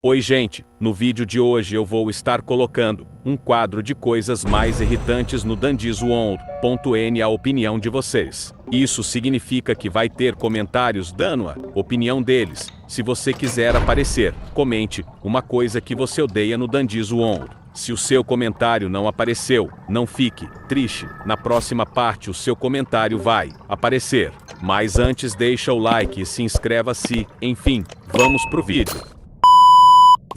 Oi gente, no vídeo de hoje eu vou estar colocando um quadro de coisas mais irritantes no Dandizoon.n a opinião de vocês. Isso significa que vai ter comentários dando a opinião deles. Se você quiser aparecer, comente uma coisa que você odeia no Dandizoon. Se o seu comentário não apareceu, não fique triste. Na próxima parte o seu comentário vai aparecer. Mas antes deixa o like e se inscreva se, enfim, vamos pro vídeo.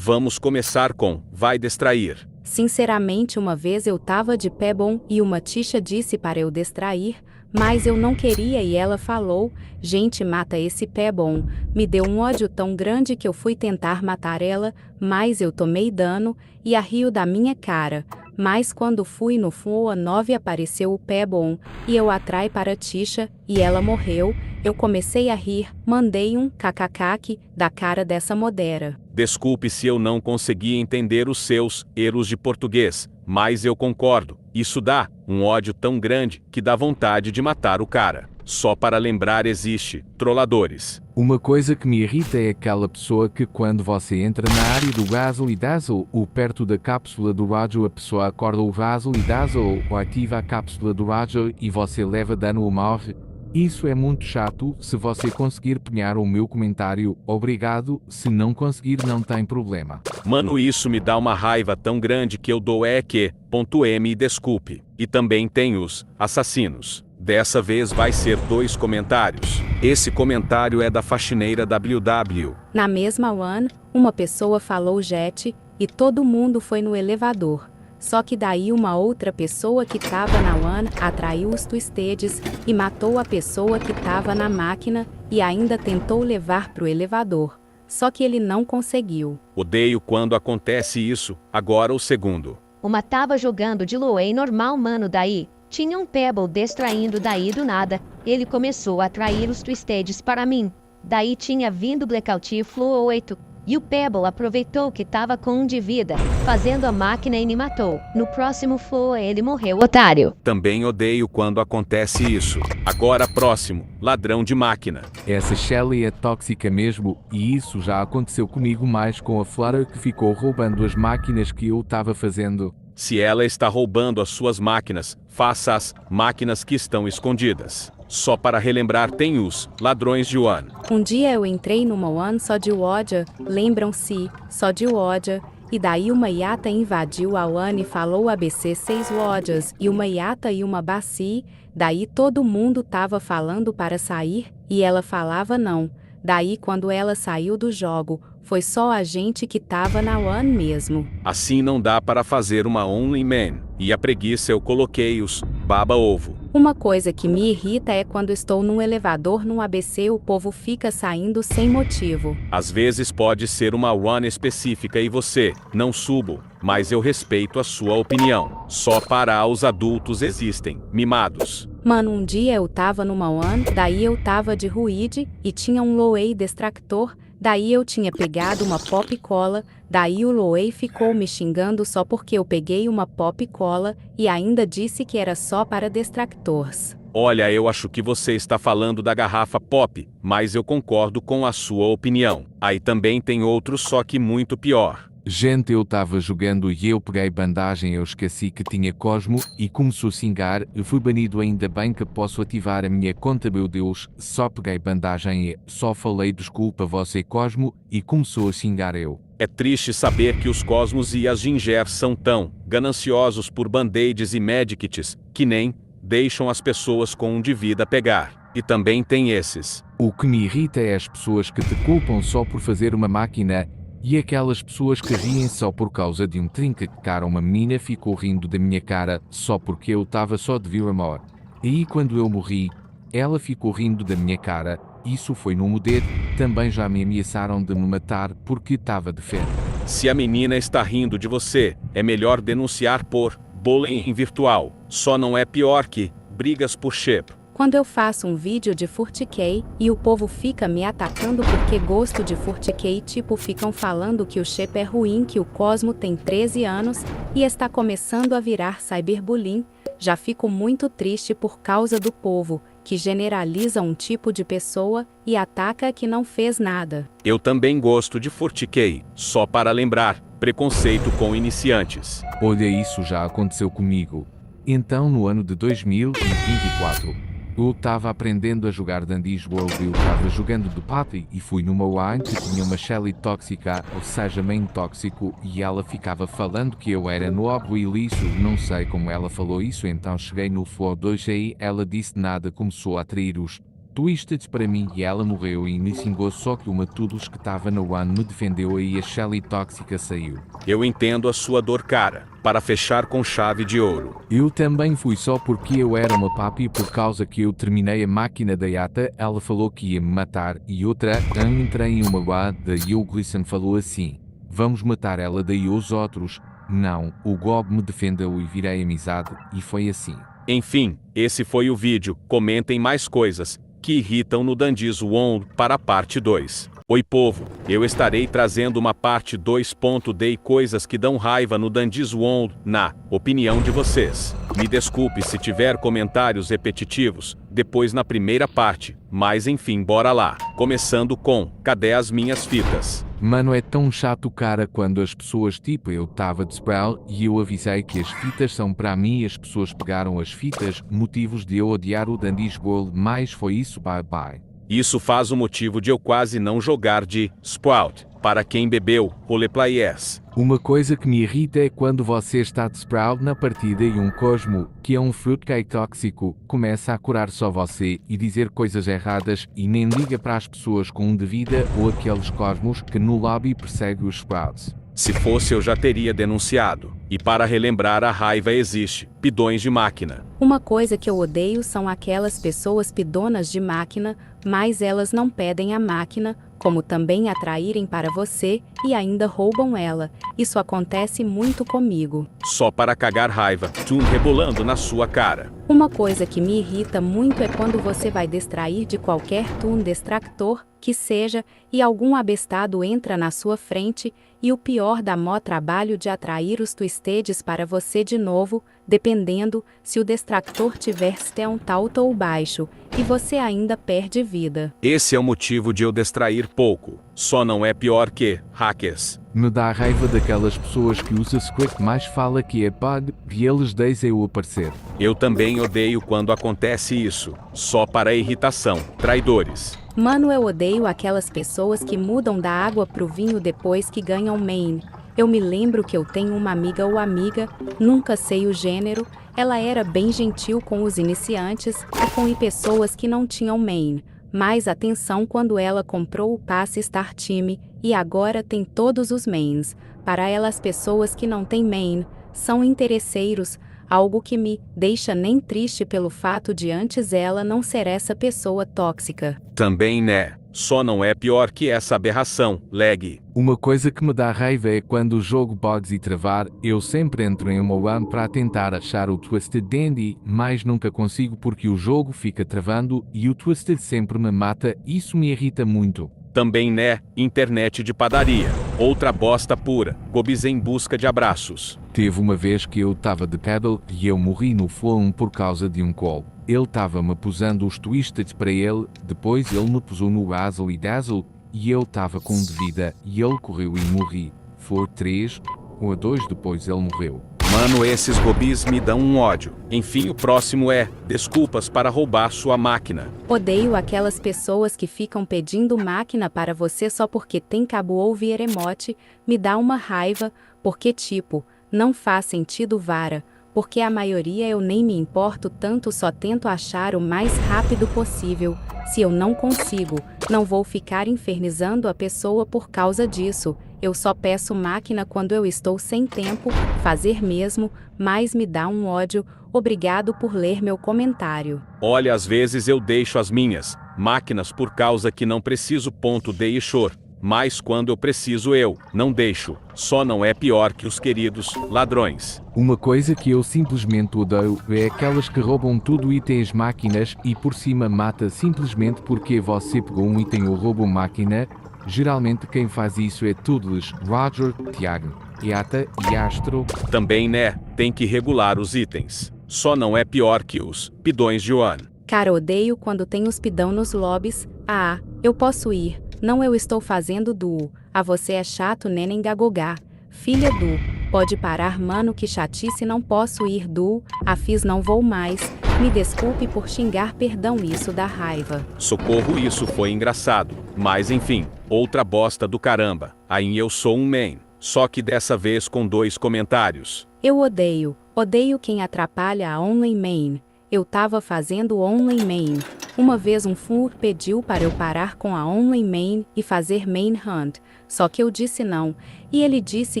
Vamos começar com vai distrair. Sinceramente, uma vez eu tava de pé bom e uma tixa disse para eu distrair, mas eu não queria e ela falou, gente, mata esse pé bom. Me deu um ódio tão grande que eu fui tentar matar ela, mas eu tomei dano e a riu da minha cara. Mas quando fui no FUA 9 apareceu o pé bom e eu atrai para a tixa e ela morreu. Eu comecei a rir, mandei um kkk da cara dessa modera. Desculpe se eu não consegui entender os seus erros de português, mas eu concordo. Isso dá um ódio tão grande que dá vontade de matar o cara. Só para lembrar, existe trolladores. Uma coisa que me irrita é aquela pessoa que quando você entra na área do Razzle e Dazzle ou perto da cápsula do rádio a pessoa acorda o Razzle e Dazzle ou ativa a cápsula do rádio e você leva dano ou morre. Isso é muito chato. Se você conseguir penhar o meu comentário, obrigado. Se não conseguir, não tem problema. Mano, isso me dá uma raiva tão grande que eu dou .m e desculpe. E também tem os assassinos. Dessa vez vai ser 2 comentários. Esse comentário é da faxineira WW. Na mesma one, uma pessoa falou jet e todo mundo foi no elevador. Só que daí uma outra pessoa que tava na one atraiu os twisteds e matou a pessoa que tava na máquina e ainda tentou levar pro elevador. Só que ele não conseguiu. Odeio quando acontece isso. Agora o segundo. Uma tava jogando de Loei normal, mano, daí tinha um Pebble distraindo, daí do nada ele começou a atrair os twisteds para mim. Daí tinha vindo Blackout Flow 8. E o Pebble aproveitou que tava com 1 de vida, fazendo a máquina e me matou. No próximo flow ele morreu, otário. Também odeio quando acontece isso. Agora próximo, ladrão de máquina. Essa Shelly é tóxica mesmo e isso já aconteceu comigo mais com a Flora que ficou roubando as máquinas que eu tava fazendo. Se ela está roubando as suas máquinas, faça as máquinas que estão escondidas. Só para relembrar, tem os ladrões de one. Um dia eu entrei numa one só de Wodia, lembram-se, só de Wodia, e daí uma Yata invadiu a one e falou ABC 6 Wodias, e uma Yata e uma Baci, daí todo mundo tava falando para sair, e ela falava não. Daí quando ela saiu do jogo, foi só a gente que tava na one mesmo. Assim não dá para fazer uma only man. E a preguiça eu coloquei os baba-ovo. Uma coisa que me irrita é quando estou num elevador no ABC o povo fica saindo sem motivo. Às vezes pode ser uma one específica e você não subo, mas eu respeito a sua opinião. Só para os adultos existem mimados. Mano, um dia eu tava numa one, daí eu tava de ruíde e tinha um Loei distractor. Daí eu tinha pegado uma pop cola, daí o Loei ficou me xingando só porque eu peguei uma pop cola e ainda disse que era só para distractors. Olha, eu acho que você está falando da garrafa pop, mas eu concordo com a sua opinião. Aí também tem outro, só que muito pior. Gente, eu tava jogando e eu peguei bandagem, eu esqueci que tinha Cosmo e começou a xingar, eu fui banido, ainda bem que posso ativar a minha conta, meu Deus, só peguei bandagem e só falei desculpa você Cosmo e começou a xingar eu. É triste saber que os Cosmos e as Ginger são tão gananciosos por band-aids e medikits, que nem deixam as pessoas com 1 de vida pegar. E também tem esses. O que me irrita é as pessoas que te culpam só por fazer uma máquina. E aquelas pessoas que riem só por causa de um trinca que cara, uma menina ficou rindo da minha cara só porque eu tava só de Vila Mor. E quando eu morri, ela ficou rindo da minha cara, isso foi no Moder, também já me ameaçaram de me matar porque tava de fé. Se a menina está rindo de você, é melhor denunciar por bullying virtual. Só não é pior que brigas por chip. Quando eu faço um vídeo de Furtikey e o povo fica me atacando porque gosto de Furtikey, tipo ficam falando que o chip é ruim, que o Cosmo tem 13 anos e está começando a virar cyberbullying, já fico muito triste por causa do povo, que generaliza um tipo de pessoa e ataca a que não fez nada. Eu também gosto de Forticay, só para lembrar, preconceito com iniciantes. Olha, isso já aconteceu comigo. Então, no ano de 2024, eu estava aprendendo a jogar Dandy's World e eu estava jogando de party e fui numa wine que tinha uma Shelly tóxica, ou seja, main tóxico, e ela ficava falando que eu era novo e liso, não sei como ela falou isso, então cheguei no floor 2 aí, ela disse nada, começou a atrair os Twisted para mim e ela morreu e me xingou, só que uma todos que estava na one me defendeu e a Shelly tóxica saiu. Eu entendo a sua dor, cara. Para fechar com chave de ouro. Eu também fui só porque eu era uma papi por causa que eu terminei a máquina da Yata, ela falou que ia me matar e outra, eu entrei em uma guarda e o Gleason falou assim, vamos matar ela daí os outros. Não, o Gob me defendeu e virei amizade e foi assim. Enfim, esse foi o vídeo, comentem mais coisas que irritam no Dandy's World para a parte 2. Oi povo, eu estarei trazendo uma parte 2.d coisas que dão raiva no Dandy's World, na opinião de vocês. Me desculpe se tiver comentários repetitivos, depois na primeira parte, mas enfim, bora lá. Começando com, cadê as minhas fitas? Mano, é tão chato, cara, quando as pessoas, tipo, eu tava de Sproul e eu avisei que as fitas são para mim e as pessoas pegaram as fitas, motivos de eu odiar o Dandy's World, mas foi isso, bye bye. Isso faz o motivo de eu quase não jogar de Sprout. Para quem bebeu, roleplayers. Uma coisa que me irrita é quando você está de Sprout na partida e um Cosmo, que é um fruitcake tóxico, começa a curar só você e dizer coisas erradas e nem liga para as pessoas com um de vida ou aqueles Cosmos que no lobby perseguem os Sprouts. Se fosse eu já teria denunciado. E para relembrar, a raiva existe. Pidões de máquina. Uma coisa que eu odeio são aquelas pessoas pidonas de máquina, mas elas não pedem a máquina, como também atraírem para você e ainda roubam ela. Isso acontece muito comigo. Só para cagar raiva, Toon rebolando na sua cara. Uma coisa que me irrita muito é quando você vai distrair de qualquer Toon distractor que seja e algum abestado entra na sua frente e o pior dá mó trabalho de atrair os Twisteds para você de novo, dependendo se o distractor tiver stealth alto ou baixo, e você ainda perde vida. Esse é o motivo de eu distrair pouco. Só não é pior que hackers. Me dá raiva daquelas pessoas que usam script mais fala que é bug e eles deixam eu aparecer. Eu também odeio quando acontece isso. Só para irritação. Traidores. Mano, eu odeio aquelas pessoas que mudam da água pro vinho depois que ganham main. Eu me lembro que eu tenho uma amiga ou amiga, nunca sei o gênero, ela era bem gentil com os iniciantes e com pessoas que não tinham main. Mas atenção quando ela comprou o passe Star Team e agora tem todos os mains. Para ela as pessoas que não têm main são interesseiros, algo que me deixa nem triste pelo fato de antes ela não ser essa pessoa tóxica. Também né, só não é pior que essa aberração, lag. Uma coisa que me dá raiva é quando o jogo bugs e travar, eu sempre entro em uma one para tentar achar o Twisted Dandy, mas nunca consigo porque o jogo fica travando e o Twisted sempre me mata, isso me irrita muito. Também né, internet de padaria. Outra bosta pura, gobis em busca de abraços. Teve uma vez que eu tava de paddle e eu morri no flow 1 por causa de um call. Ele tava me posando os Twisted para ele, depois ele me posou no Razzle e Dazzle e eu tava com de vida e ele correu e morri. For 3 ou a 2 depois ele morreu. Mano, esses gobis me dão um ódio. Enfim, o próximo é desculpas para roubar sua máquina. Odeio aquelas pessoas que ficam pedindo máquina para você só porque tem cabo ou vir emote, me dá uma raiva, porque tipo, não faz sentido vara, porque a maioria eu nem me importo tanto, só tento achar o mais rápido possível. Se eu não consigo, não vou ficar infernizando a pessoa por causa disso. Eu só peço máquina quando eu estou sem tempo, fazer mesmo, mas me dá um ódio. Obrigado por ler meu comentário. Olha, às vezes eu deixo as minhas máquinas por causa que não preciso .d e chor. Mas quando eu preciso eu não deixo. Só não é pior que os queridos ladrões. Uma coisa que eu simplesmente odeio é aquelas que roubam tudo itens máquinas e por cima mata simplesmente porque você pegou um item ou roubou máquina. Geralmente quem faz isso é Tudles, Roger, Tiago, Yata e Astro. Também né, tem que regular os itens. Só não é pior que os pidões de one. Cara, odeio quando tem hospidão nos lobbies. Ah, eu posso ir. Não, eu estou fazendo duo. Ah, você é chato, neném gagogá. Filha do. Pode parar, mano, que chatice, não posso ir duo. Ah, fiz, não vou mais. Me desculpe por xingar, perdão, isso dá raiva. Socorro, isso foi engraçado. Mas enfim, outra bosta do caramba. Aí eu sou um main. Só que dessa vez com 2 comentários. Eu odeio quem atrapalha a Only Main. Eu tava fazendo Only Main. Uma vez um fur pediu para eu parar com a Only Main e fazer Main Hunt, só que eu disse não, e ele disse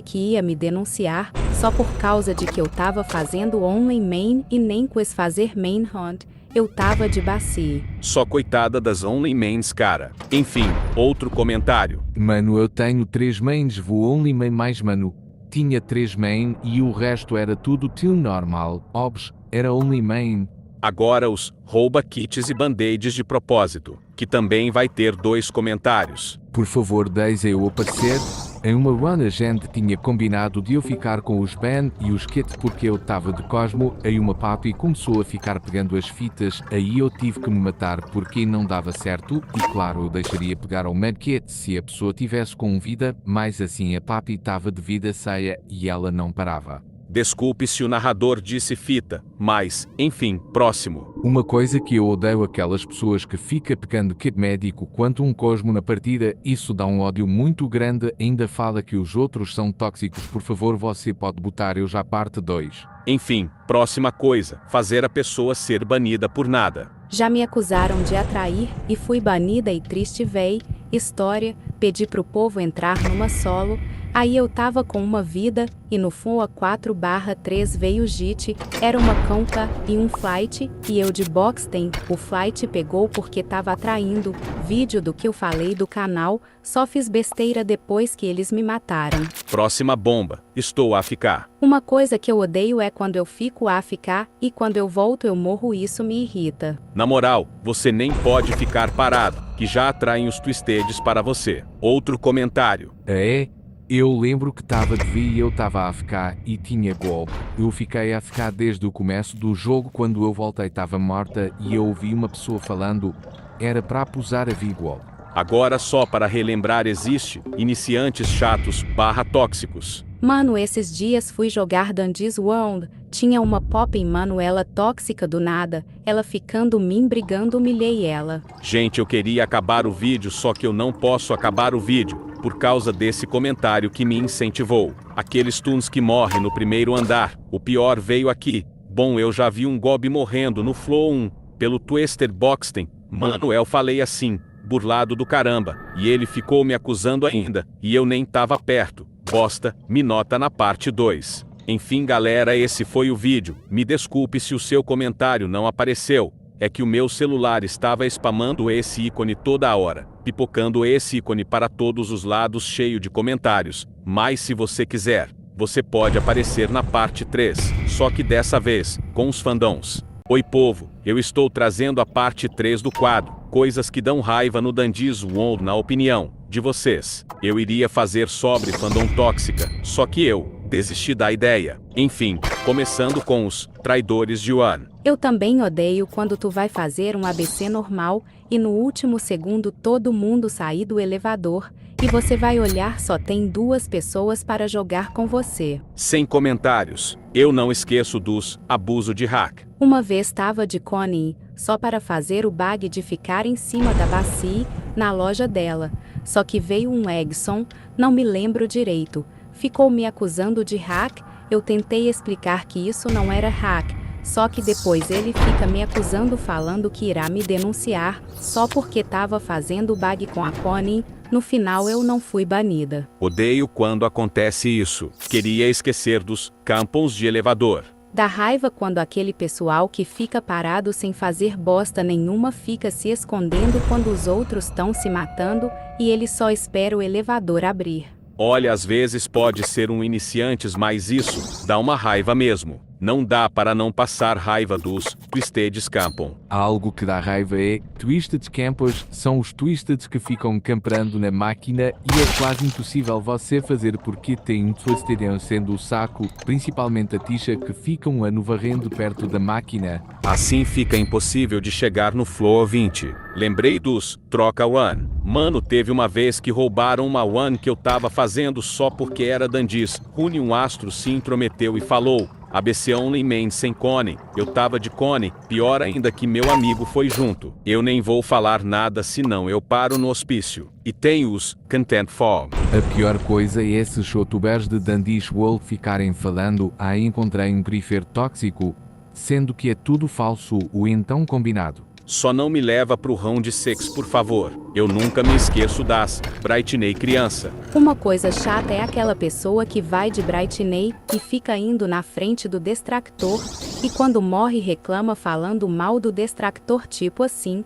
que ia me denunciar, só por causa de que eu tava fazendo Only Main e nem quis fazer Main Hunt. Eu tava de baci. Só coitada das Only Mains, cara. Enfim, outro comentário. Mano, eu tenho 3 mains, vou only main mais mano. Tinha 3 main e o resto era tudo tio normal. Obs, era only main. Agora os rouba kits e band-aids de propósito, que também vai ter 2 comentários. Por favor, deixe eu aparecer. Em uma run a gente tinha combinado de eu ficar com os ban e os kits porque eu tava de Cosmo, aí uma papi começou a ficar pegando as fitas, aí eu tive que me matar porque não dava certo, e claro eu deixaria pegar ao medkit se a pessoa tivesse com vida, mas assim a papi tava de vida ceia e ela não parava. Desculpe se o narrador disse fita, mas, enfim, próximo. Uma coisa que eu odeio aquelas pessoas que fica pegando kit médico quanto um Cosmo na partida, isso dá um ódio muito grande, ainda fala que os outros são tóxicos, por favor você pode botar eu já parte 2. Enfim, próxima coisa, fazer a pessoa ser banida por nada. Já me acusaram de atrair e fui banida e triste véi. História, pedi pro povo entrar numa solo. Aí eu tava com uma vida, e no FUA 4/3 veio JIT, era uma campa e um flight, e eu de boxtem, o flight pegou porque tava atraindo, vídeo do que eu falei do canal, só fiz besteira depois que eles me mataram. Próxima bomba, estou a ficar. Uma coisa que eu odeio é quando eu fico a ficar, e quando eu volto eu morro, isso me irrita. Na moral, você nem pode ficar parado, que já atraem os twisteds para você. Outro comentário. É? Eu lembro que tava de vi e eu tava a ficar e tinha golpe. Eu fiquei a ficar desde o começo do jogo, quando eu voltei tava morta e eu ouvi uma pessoa falando, era para posar a vigol. Agora só para relembrar existe, iniciantes chatos / tóxicos. Mano, esses dias fui jogar Dandy's World, tinha uma pop mano, ela tóxica do nada, ela ficando mim brigando, humilhei ela. Gente, eu queria acabar o vídeo, só que eu não posso acabar o vídeo, por causa desse comentário que me incentivou. Aqueles tunes que morrem no primeiro andar, o pior veio aqui. Bom, eu já vi um Gob morrendo no Flow 1, pelo Twister Boxten. Mano, eu falei assim, burlado do caramba, e ele ficou me acusando ainda, e eu nem tava perto. Bosta, me nota na parte 2. Enfim galera, esse foi o vídeo, me desculpe se o seu comentário não apareceu, é que o meu celular estava spamando esse ícone toda hora, pipocando esse ícone para todos os lados cheio de comentários, mas se você quiser, você pode aparecer na parte 3, só que dessa vez, com os fandons. Oi povo, eu estou trazendo a parte 3 do quadro, coisas que dão raiva no Dandy's World na opinião de vocês. Eu iria fazer sobre fandom tóxica, só que eu desisti da ideia. Enfim, começando com os traidores de One. Eu também odeio quando tu vai fazer um ABC normal, e no último segundo todo mundo sair do elevador, e você vai olhar só tem 2 pessoas para jogar com você. Sem comentários, eu não esqueço dos abuso de hack. Uma vez tava de Connie, só para fazer o bug de ficar em cima da bacia, na loja dela. Só que veio um Egson, não me lembro direito, ficou me acusando de hack, eu tentei explicar que isso não era hack, só que depois ele fica me acusando falando que irá me denunciar, só porque tava fazendo bug com a Connie, no final eu não fui banida. Odeio quando acontece isso, queria esquecer dos campos de elevador. Dá raiva quando aquele pessoal que fica parado sem fazer bosta nenhuma fica se escondendo quando os outros estão se matando, e ele só espera o elevador abrir. Olha, às vezes pode ser um iniciantes, mas isso dá uma raiva mesmo. Não dá para não passar raiva dos Twisted Campos. Algo que dá raiva é Twisted Campers são os Twisted que ficam camperando na máquina e é quase impossível você fazer porque tem um Twisted sendo o saco, principalmente a Tisha que fica um ano varrendo perto da máquina. Assim fica impossível de chegar no Floor 20. Lembrei dos Troca One. Mano, teve uma vez que roubaram uma One que eu tava fazendo só porque era Dandiz. Rune um astro se intrometeu e falou: ABC Only Man sem Cone. Eu tava de Cone, pior ainda que meu amigo foi junto. Eu nem vou falar nada senão eu paro no hospício. E tem os Content For. A pior coisa é esses youtubers de Dandish World ficarem falando encontrei um grifeiro tóxico, sendo que é tudo falso ou então combinado. Só não me leva pro round 6, por favor. Eu nunca me esqueço das Brightney criança. Uma coisa chata é aquela pessoa que vai de Brightney e fica indo na frente do distractor e quando morre reclama falando mal do distractor tipo assim,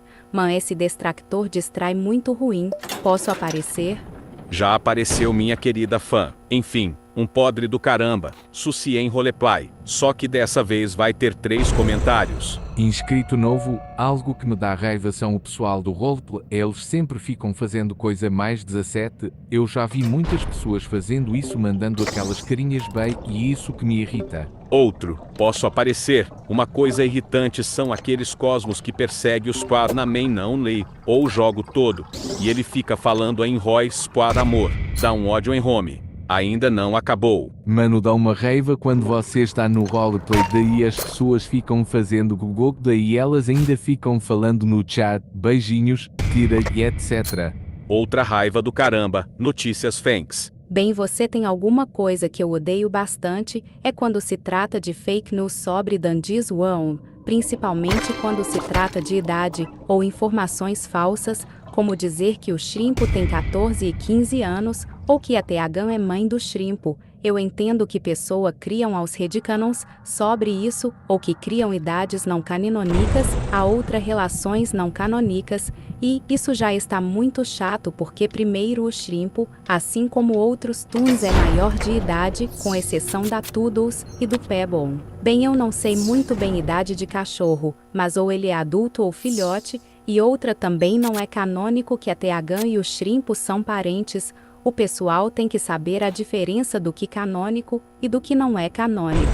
esse distractor distrai muito ruim, posso aparecer? Já apareceu minha querida fã. Enfim, um podre do caramba. Suci em roleplay. Só que dessa vez vai ter 3 comentários. Inscrito novo, algo que me dá raiva são o pessoal do roleplay, eles sempre ficam fazendo coisa mais 17, eu já vi muitas pessoas fazendo isso mandando aquelas carinhas bem e isso que me irrita. Outro, posso aparecer. Uma coisa irritante são aqueles cosmos que perseguem o squad na main não lei, ou o jogo todo, e ele fica falando em Roy Squad amor, dá um ódio em home. Ainda não acabou. Mano, dá uma raiva quando você está no roleplay, daí as pessoas ficam fazendo Google, daí elas ainda ficam falando no chat, beijinhos, tira e etc. Outra raiva do caramba, notícias fakes. Bem, você tem alguma coisa que eu odeio bastante, é quando se trata de fake news sobre Dandiz One, principalmente quando se trata de idade ou informações falsas, como dizer que o Shrimpo tem 14 e 15 anos, ou que a TH é mãe do Shrimpo. Eu entendo que pessoa criam aos headcanons sobre isso, ou que criam idades não canônicas, a outra relações não canônicas, e isso já está muito chato porque primeiro o Shrimpo, assim como outros Toons é maior de idade, com exceção da Toodles e do Pebble. Bem, eu não sei muito bem idade de cachorro, mas ou ele é adulto ou filhote, e outra também não é canônico que a TH e o Shrimpo são parentes. O pessoal tem que saber a diferença do que canônico e do que não é canônico.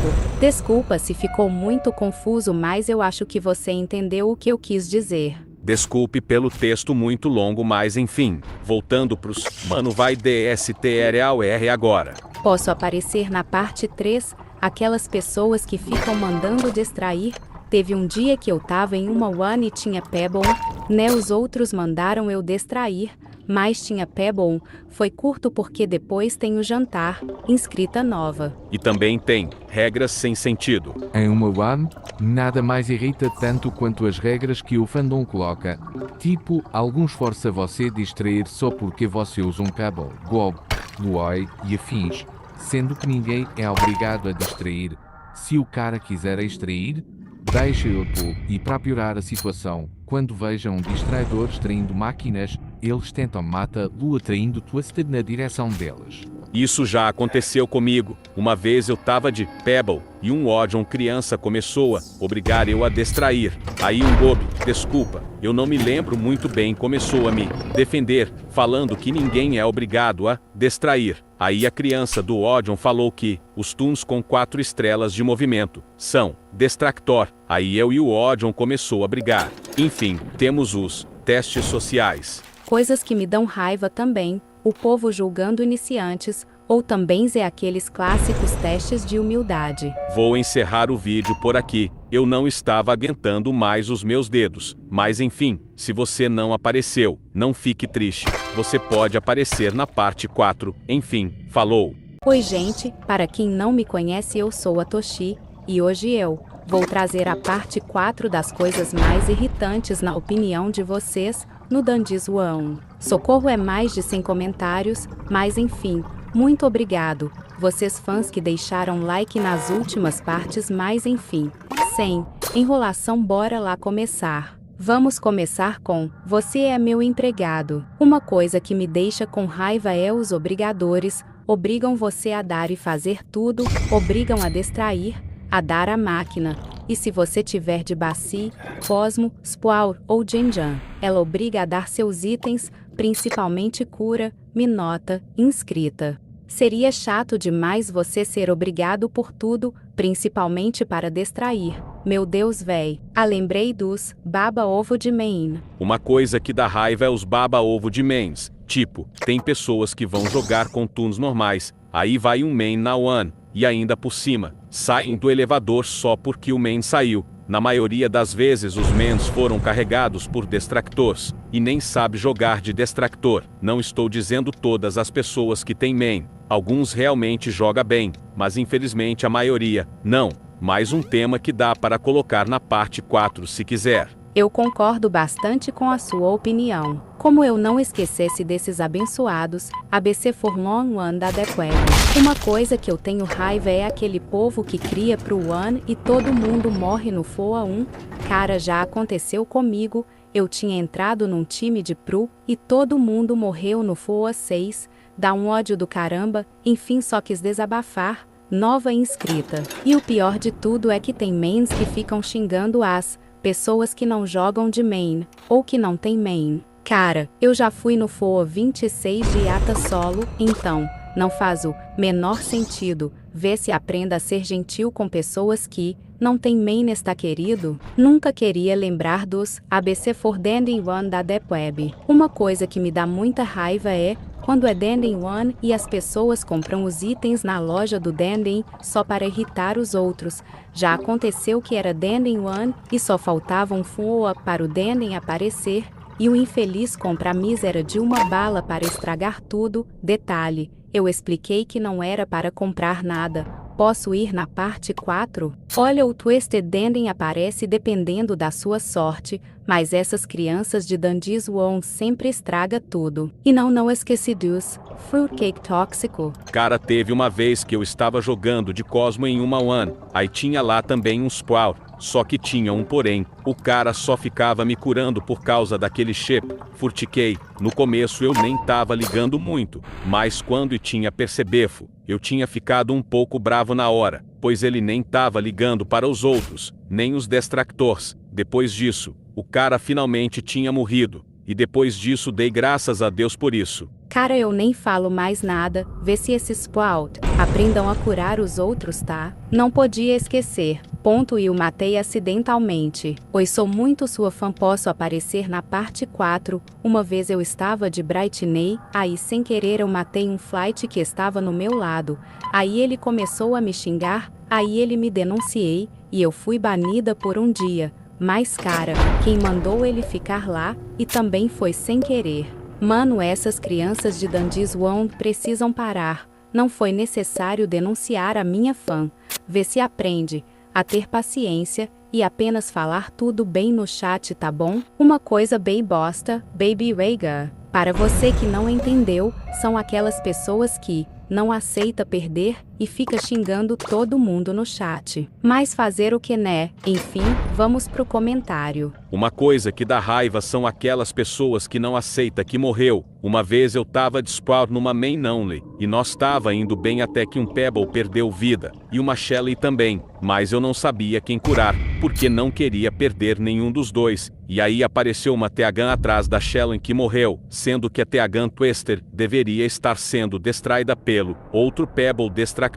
Desculpa se ficou muito confuso, mas eu acho que você entendeu o que eu quis dizer. Desculpe pelo texto muito longo, mas enfim, voltando pros mano vai DSTRAOR agora. Posso aparecer na parte 3, aquelas pessoas que ficam mandando distrair. Teve um dia que eu tava em uma One e tinha Pebble, né? Os outros mandaram eu distrair, mas tinha Pebble, foi curto porque depois tem o jantar, inscrita nova. E também tem regras sem sentido. Em uma One, nada mais irrita tanto quanto as regras que o fandom coloca. Tipo, alguns força você a distrair só porque você usa um Pebble, Glob, Luai e afins, sendo que ninguém é obrigado a distrair. Se o cara quiser extrair, deixa-o, e para piorar a situação, quando vejam um distraidor extraindo máquinas, eles tentam matar-lo atraindo Twisted na direção deles. Isso já aconteceu comigo. Uma vez eu tava de Pebble e um ódio criança começou a obrigar eu a distrair. Aí um Gob, desculpa, eu não me lembro muito bem, começou a me defender, falando que ninguém é obrigado a distrair. Aí a criança do Odion falou que os Toons com 4 estrelas de movimento são distractor. Aí eu e o Odion começou a brigar. Enfim, temos os testes sociais. Coisas que me dão raiva também, o povo julgando iniciantes, ou também aqueles clássicos testes de humildade. Vou encerrar o vídeo por aqui. Eu não estava aguentando mais os meus dedos. Mas enfim, se você não apareceu, não fique triste. Você pode aparecer na parte 4. Enfim, falou. Oi gente, para quem não me conhece eu sou a Toshi, e hoje eu vou trazer a parte 4 das coisas mais irritantes na opinião de vocês, no Dandiz One. Socorro é mais de 100 comentários, mas enfim, muito obrigado, vocês fãs que deixaram like nas últimas partes, mas enfim, sem enrolação, bora lá começar. Vamos começar com, você é meu empregado. Uma coisa que me deixa com raiva é os obrigadores, obrigam você a dar e fazer tudo, obrigam a distrair, a dar a máquina. E se você tiver de Bassi, Cosmo, Spour ou Genjan, ela obriga a dar seus itens, principalmente cura, minota, inscrita. Seria chato demais você ser obrigado por tudo, principalmente para distrair. Meu Deus, véi. Lembrei dos baba-ovo de main. Uma coisa que dá raiva é os baba-ovo de mains. Tipo, tem pessoas que vão jogar com tunes normais, aí vai um main na one, e ainda por cima, saem do elevador só porque o main saiu. Na maioria das vezes os mains foram carregados por distractors, e nem sabe jogar de distractor. Não estou dizendo todas as pessoas que têm main. Alguns realmente jogam bem, mas infelizmente a maioria, não. Mais um tema que dá para colocar na parte 4 se quiser. Eu concordo bastante com a sua opinião. Como eu não esquecesse desses abençoados, ABC for long one da Dequeb. Uma coisa que eu tenho raiva é aquele povo que cria pro one e todo mundo morre no FOA 1. Cara, já aconteceu comigo, eu tinha entrado num time de pro e todo mundo morreu no FOA 6. Dá um ódio do caramba, enfim só quis desabafar. Nova inscrita. E o pior de tudo é que tem mains que ficam xingando as pessoas que não jogam de main, ou que não tem main. Cara, eu já fui no FOA 26 de Yata solo, então, não faz o menor sentido. Vê se aprenda a ser gentil com pessoas que não tem main, está querido? Nunca queria lembrar dos ABC for Danding One da Deepweb. Uma coisa que me dá muita raiva é quando é Danding One e as pessoas compram os itens na loja do Danding só para irritar os outros. Já aconteceu que era Danding One e só faltava um FOA para o Danding aparecer e o infeliz compra a mísera de uma bala para estragar tudo. Detalhe, eu expliquei que não era para comprar nada. Posso ir na parte 4? Olha, o Twisted Danding aparece dependendo da sua sorte, mas essas crianças de Dungeons One sempre estraga tudo. E não esqueci dos Fruitcake tóxico. Cara, teve uma vez que eu estava jogando de Cosmo em uma one, aí tinha lá também um Sprout, só que tinha um porém, o cara só ficava me curando por causa daquele chip, Fruitcake. No começo eu nem tava ligando muito, mas quando tinha percebefo, eu tinha ficado um pouco bravo na hora, pois ele nem tava ligando para os outros, nem os distractors. Depois disso, o cara finalmente tinha morrido, e depois disso dei graças a Deus por isso. Cara, eu nem falo mais nada, vê se esses Sprout aprendam a curar os outros, tá? Não podia esquecer. Ponto, e o matei acidentalmente. Oi, sou muito sua fã, posso aparecer na parte 4. Uma vez eu estava de Brightney, aí sem querer eu matei um flight que estava no meu lado. Aí ele começou a me xingar, aí ele me denunciei, e eu fui banida por um dia. Mas cara, quem mandou ele ficar lá, e também foi sem querer. Mano, essas crianças de Dungeons One precisam parar. Não foi necessário denunciar a minha fã. Vê se aprende a ter paciência e apenas falar tudo bem no chat, tá bom? Uma coisa bem bosta, Baby Rega. Para você que não entendeu, são aquelas pessoas que não aceita perder e fica xingando todo mundo no chat. Mas fazer o que, né? Enfim, vamos pro comentário. Uma coisa que dá raiva são aquelas pessoas que não aceita que morreu. Uma vez eu tava de Sprout numa main only, e nós tava indo bem até que um Pebble perdeu vida, e uma Shelly também, mas eu não sabia quem curar, porque não queria perder nenhum dos dois, e aí apareceu uma Teagan atrás da Shelly que morreu, sendo que a Teagan Twister deveria estar sendo distraída pelo outro Pebble distractor.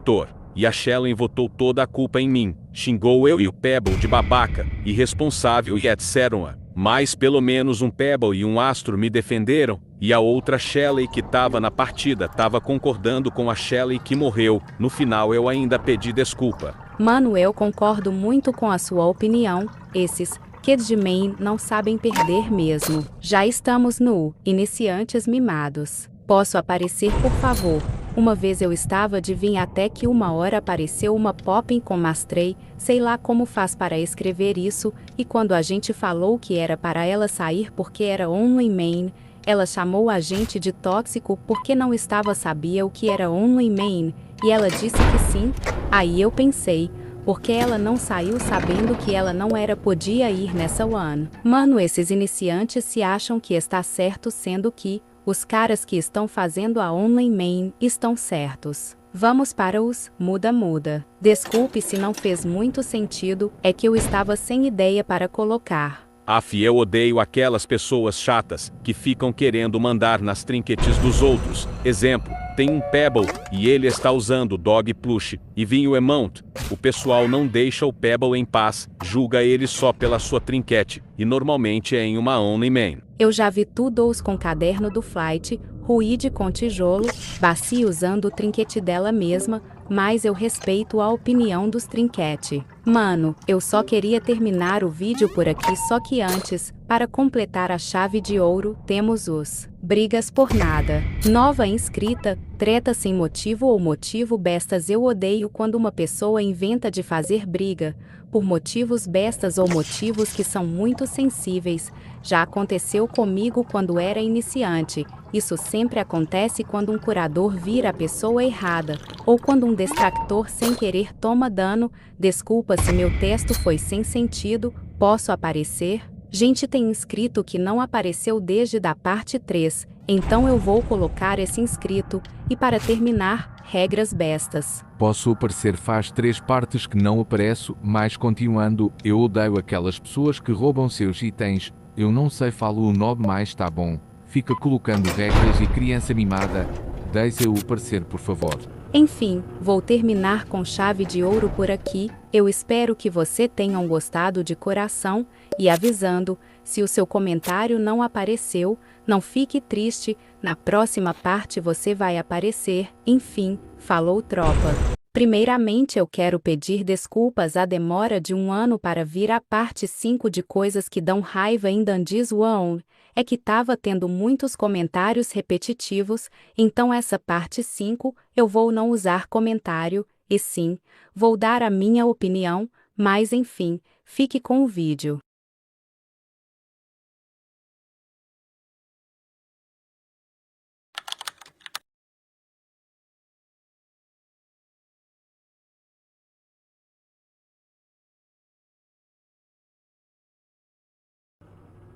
E a Shelly votou toda a culpa em mim, xingou eu e o Pebble de babaca, irresponsável e etc. Mas pelo menos um Pebble e um Astro me defenderam, e a outra Shelly que tava na partida tava concordando com a Shelly que morreu. No final eu ainda pedi desculpa. Mano, eu concordo muito com a sua opinião, esses kids de main não sabem perder mesmo. Já estamos no Iniciantes Mimados. Posso aparecer, por favor? Uma vez eu estava de vir até que uma hora apareceu uma Poppin com Mastrei, sei lá como faz para escrever isso, e quando a gente falou que era para ela sair porque era only main, ela chamou a gente de tóxico porque não estava sabia o que era only main, e ela disse que sim. Aí eu pensei, porque ela não saiu sabendo que ela não era podia ir nessa one. Mano, esses iniciantes se acham que está certo, sendo que os caras que estão fazendo a online main estão certos. Vamos para os muda. Desculpe se não fez muito sentido, é que eu estava sem ideia para colocar. Eu odeio aquelas pessoas chatas que ficam querendo mandar nas trinquetes dos outros. Exemplo, tem um Pebble e ele está usando Dog Plush e vinho Emount. O pessoal não deixa o Pebble em paz, julga ele só pela sua trinquete, e normalmente é em uma Only Man. Eu já vi Toodles com caderno do Flight, Ruide com tijolo, Baci usando o trinquete dela mesma, mas eu respeito a opinião dos trinquete. Mano, eu só queria terminar o vídeo por aqui, só que antes, para completar a chave de ouro, temos os brigas por nada. Nova inscrita, treta sem motivo ou motivo bestas. Eu odeio quando uma pessoa inventa de fazer briga por motivos bestas ou motivos que são muito sensíveis. Já aconteceu comigo quando era iniciante. Isso sempre acontece quando um curador vira a pessoa errada, ou quando um distractor sem querer toma dano. Desculpa se meu texto foi sem sentido, posso aparecer? Gente, tem inscrito que não apareceu desde da parte 3, então eu vou colocar esse inscrito. E para terminar, regras bestas. Posso aparecer faz 3 partes que não apareço, mas continuando, eu odeio aquelas pessoas que roubam seus itens. Eu não sei falo o nome, mas tá bom. Fica colocando regras e criança mimada. Deixa eu aparecer, por favor. Enfim, vou terminar com chave de ouro por aqui. Eu espero que você tenham gostado de coração, e avisando, se o seu comentário não apareceu, não fique triste, na próxima parte você vai aparecer. Enfim, falou tropa. Primeiramente eu quero pedir desculpas à demora de 1 ano para vir a parte 5 de coisas que dão raiva em Dandies One. É que tava tendo muitos comentários repetitivos, então essa parte 5 eu vou não usar comentário, e sim, vou dar a minha opinião, mas enfim, fique com o vídeo.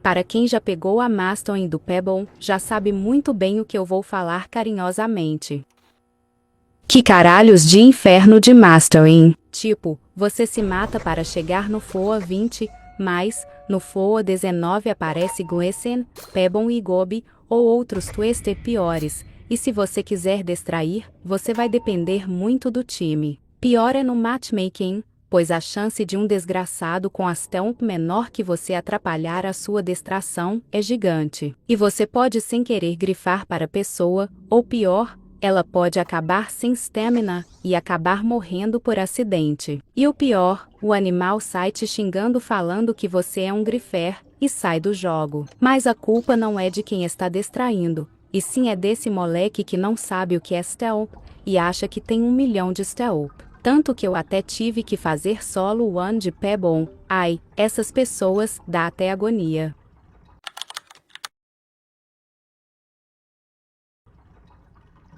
Para quem já pegou a Mastering do Pebble, já sabe muito bem o que eu vou falar carinhosamente. Que caralhos de inferno de Mastering! Tipo, você se mata para chegar no FOA 20, mas, no FOA 19 aparece Glisten, Pebble e Gobi, ou outros twister piores, e se você quiser distrair, você vai depender muito do time. Pior é no matchmaking, pois a chance de um desgraçado com Stamp menor que você atrapalhar a sua distração é gigante. E você pode sem querer grifar para a pessoa, ou pior, ela pode acabar sem stamina e acabar morrendo por acidente. E o pior, o animal sai te xingando falando que você é um grifer e sai do jogo. Mas a culpa não é de quem está distraindo, e sim é desse moleque que não sabe o que é stealth e acha que tem 1 milhão de stealth. Tanto que eu até tive que fazer solo one de Pebble. Ai, essas pessoas, dá até agonia.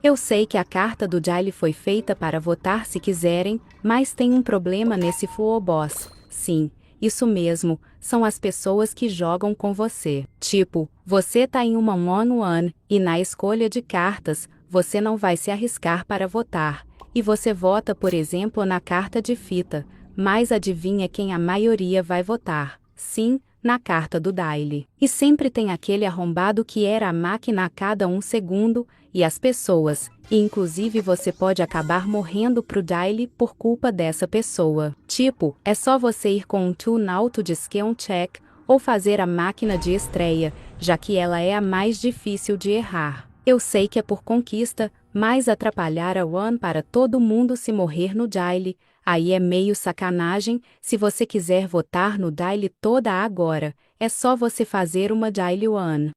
Eu sei que a carta do Jaile foi feita para votar se quiserem, mas tem um problema nesse Full Boss. Sim, isso mesmo, são as pessoas que jogam com você. Tipo, você tá em uma one-one, e na escolha de cartas, você não vai se arriscar para votar. E você vota, por exemplo, na carta de fita, mas adivinha quem a maioria vai votar? Sim, na carta do Daily. E sempre tem aquele arrombado que era a máquina a cada 1 segundo, e as pessoas, e inclusive você pode acabar morrendo pro Daily por culpa dessa pessoa. Tipo, é só você ir com um tune auto de skill check, ou fazer a máquina de estreia, já que ela é a mais difícil de errar. Eu sei que é por conquista, mas atrapalhar a one para todo mundo se morrer no Daily, aí é meio sacanagem. Se você quiser votar no Daily toda agora, é só você fazer uma Daily one.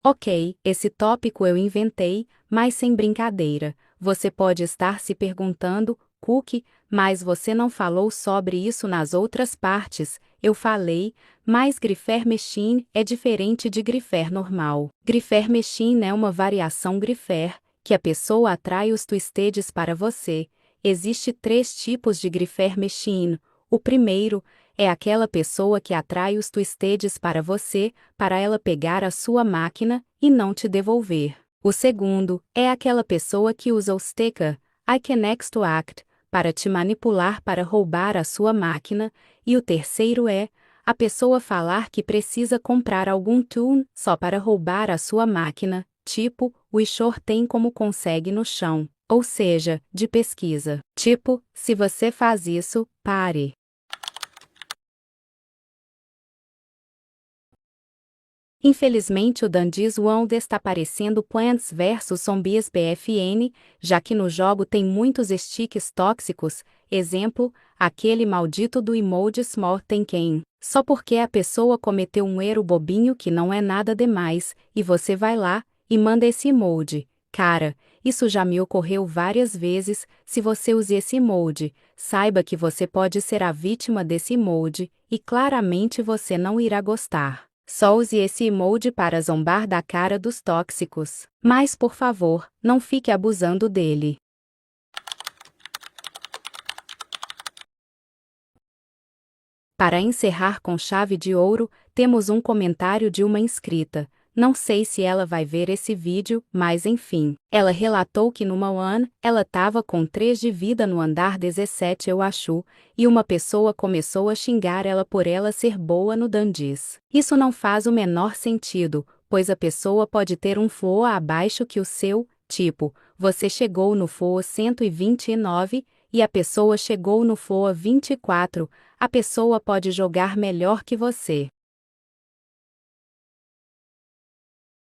Ok, esse tópico eu inventei, mas sem brincadeira. Você pode estar se perguntando, Cookie, mas você não falou sobre isso nas outras partes. Eu falei, mas Griffer Machine é diferente de Griffer normal. Griffer Machine é uma variação Griffer, que a pessoa atrai os twisteds para você. Existe 3 tipos de Griffer Machine. O primeiro é aquela pessoa que atrai os twistedes para você, para ela pegar a sua máquina e não te devolver. O segundo é aquela pessoa que usa o sticker I can extract para te manipular para roubar a sua máquina, e o terceiro é a pessoa falar que precisa comprar algum tool só para roubar a sua máquina, tipo, o Ishor tem como consegue no chão, ou seja, de pesquisa. Tipo, se você faz isso, pare. Infelizmente o Dandies World está parecendo Plants vs Zombies BFN, já que no jogo tem muitos sticks tóxicos, exemplo, aquele maldito do emoji Small Thinking. Só porque a pessoa cometeu um erro bobinho que não é nada demais, e você vai lá e manda esse emoji. Cara, isso já me ocorreu várias vezes. Se você usa esse emoji, saiba que você pode ser a vítima desse emoji, e claramente você não irá gostar. Só use esse emoji para zombar da cara dos tóxicos. Mas por favor, não fique abusando dele. Para encerrar com chave de ouro, temos um comentário de uma inscrita. Não sei se ela vai ver esse vídeo, mas enfim. Ela relatou que numa one, ela tava com 3 de vida no andar 17 eu acho, e uma pessoa começou a xingar ela por ela ser boa no Dandies. Isso não faz o menor sentido, pois a pessoa pode ter um flow abaixo que o seu, tipo, você chegou no flow 129, e a pessoa chegou no flow 24, a pessoa pode jogar melhor que você.